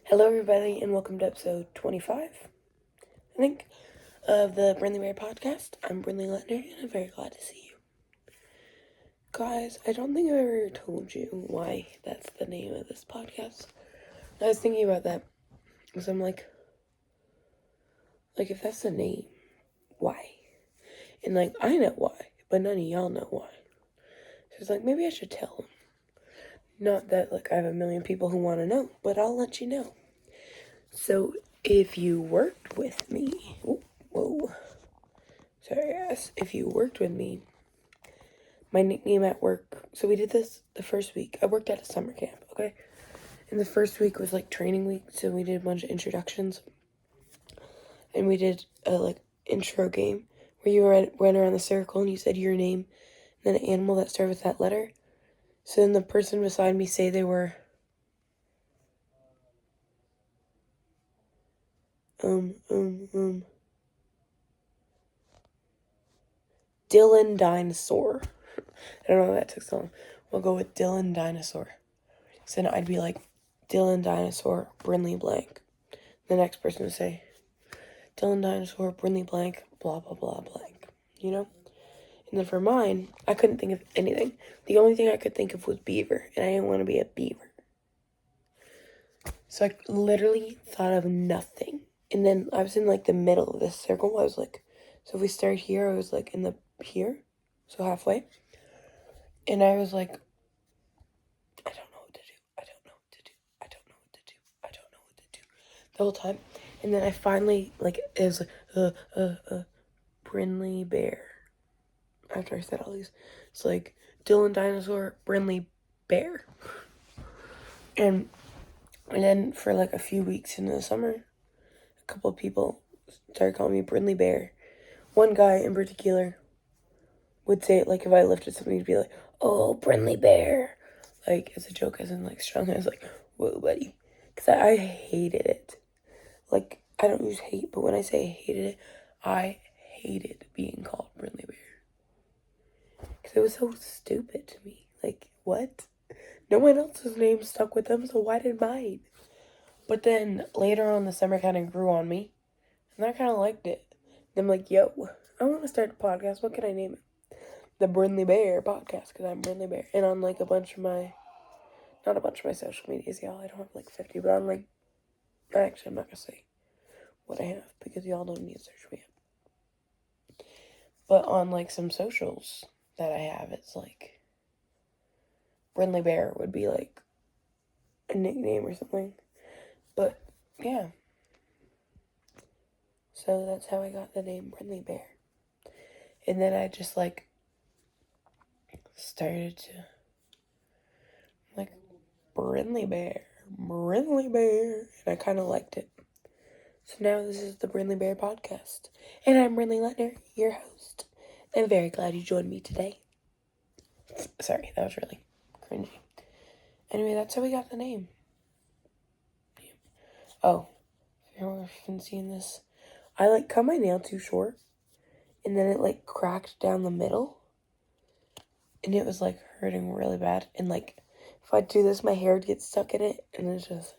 Hello, everybody, and welcome to episode 25, I think, of the Brynley Bear podcast. I'm Brynley Bear, and I'm very glad to see you. Guys, I don't think I've ever told you why that's the name of this podcast. I was thinking about that, because I'm like, if that's the name, why? And, I know why, but none of y'all know why. So it's maybe I should tell them. Not that, I have a million people who want to know, but I'll let you know. So, if you worked with me, sorry guys, if you worked with me, my nickname at work, so we did this the first week. I worked at a summer camp, okay? And the first week was training week, so we did a bunch of introductions. And we did a intro game where you went around the circle and you said your name and then an animal that started with that letter. So then the person beside me say they were Dylan Dinosaur. I don't know if that took so long. We'll go with Dylan Dinosaur. So then I'd be like, Dylan Dinosaur, Brynley blank. The next person would say, Dylan Dinosaur, Brynley blank, blah, blah, blah, blank. You know? And then for mine, I couldn't think of anything. The only thing I could think of was beaver, and I didn't want to be a beaver. So I literally thought of nothing. And then I was in the middle of this circle. I was so if we start here, I was in here, so halfway. And I was I don't know what to do. I don't know what to do. I don't know what to do. I don't know what to do. The whole time. And then I finally, it was Brynley Bear. After I said all these, it's Dylan Dinosaur, Brynley Bear. And then for a few weeks in the summer, a couple of people started calling me Brynley Bear. One guy in particular would say it if I lifted something, he'd be oh, Brynley Bear. As a joke, as in strong. I was whoa, buddy. Because I hated it. I don't use hate, but when I say I hated it, I hated being called Brynley Bear. Because it was so stupid to me. What? No one else's name stuck with them, so why did mine? But then later on, the summer kind of grew on me, and I kind of liked it. And I'm yo, I want to start a podcast. What can I name it? The Brynley Bear podcast, because I'm Brynley Bear. And on a bunch of my, not a bunch of my social medias, y'all. I don't have 50, but I'm actually, I'm not going to say what I have, because y'all don't need to search me up. But on some socials that I have, it's Brynley Bear would be a nickname or something. But yeah. So that's how I got the name Brynley Bear. And then I just started to Brynley Bear. And I kind of liked it. So now this is the Brynley Bear podcast. And I'm Brynley Bear, your host. I'm very glad you joined me today. Sorry, that was really cringy. Anyway, that's how we got the name. Oh, if you've been seeing this, I cut my nail too short, and then it cracked down the middle, and it was hurting really bad. And if I do this, my hair would get stuck in it, and it's just.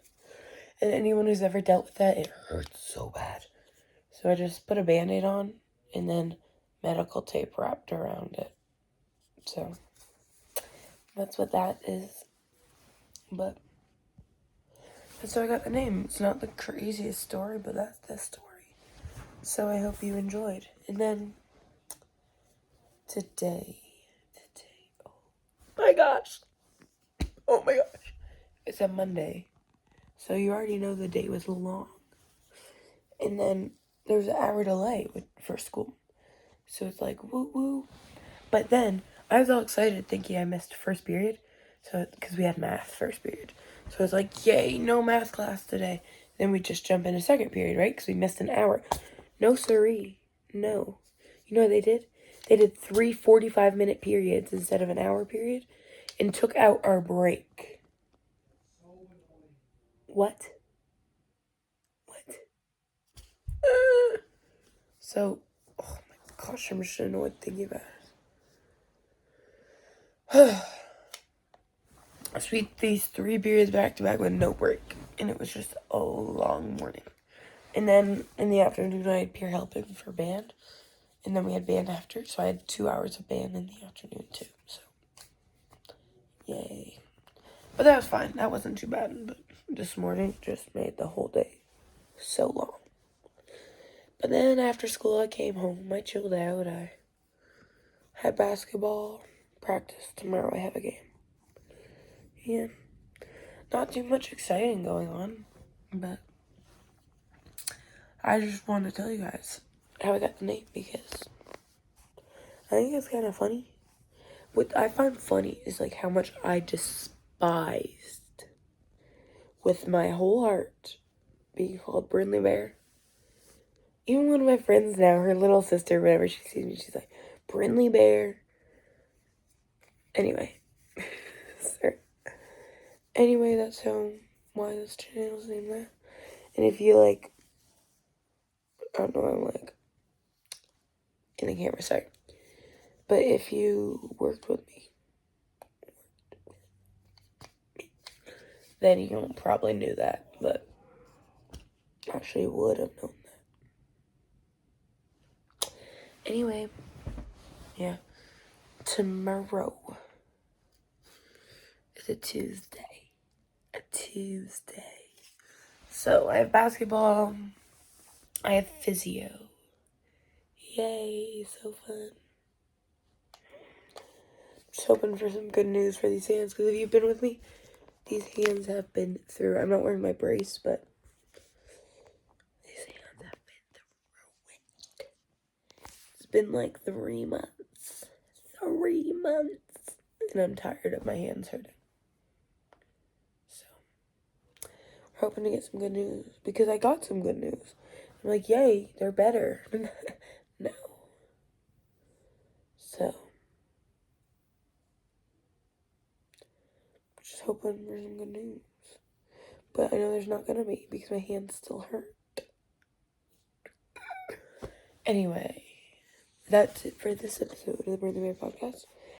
And anyone who's ever dealt with that, it hurts so bad. So I just put a Band-Aid on, and then medical tape wrapped around it. So that's what that is. But that's how I got the name. It's not the craziest story, but that's the story. So I hope you enjoyed. And then today, oh my gosh, it's a Monday. So you already know the day was long. And then there's an hour delay for school. So it's woo woo. But then I was all excited thinking I missed first period. So, because we had math first period. So it's yay, no math class today. Then we just jump into second period, right? Because we missed an hour. No siree. No. You know what they did? They did 3 45-minute periods instead of an hour period. And took out our break. What? So, oh my gosh, I'm just annoyed thinking about it. So we ate these 3 beers back to back with no break. And it was just a long morning. And then in the afternoon, I had peer helping for band. And then we had band after. So I had 2 hours of band in the afternoon, too. So, yay. But that was fine. That wasn't too bad. But this morning just made the whole day so long. But then after school, I came home. I chilled out. I had basketball practice. Tomorrow I have a game. Yeah. Not too much exciting going on. But I just wanted to tell you guys how I got the name because I think it's kind of funny. What I find funny is like how much I despised with my whole heart being called Brynley Bear. Even one of my friends now, her little sister, whenever she sees me, she's like, Brynley Bear. Anyway. Sorry. Anyway, that's why this channel's named that. And if you like, I don't know, I'm like, in the camera, sorry. But if you worked with me, then you probably knew that, but actually would have known that. Anyway, yeah, tomorrow is a Tuesday. So I have basketball, I have physio. Yay, so fun. Just hoping for some good news for these hands, because if you've been with me, these hands have been through. I'm not wearing my brace, but these hands have been through it. It's been like 3 months. 3 months. And I'm tired of my hands hurting. So, we're hoping to get some good news, because I got some good news. I'm like, yay, they're better. No. So, just hoping for some good news. But I know there's not gonna be, because my hands still hurt. Anyway, that's it for this episode of the Brynley Bear podcast.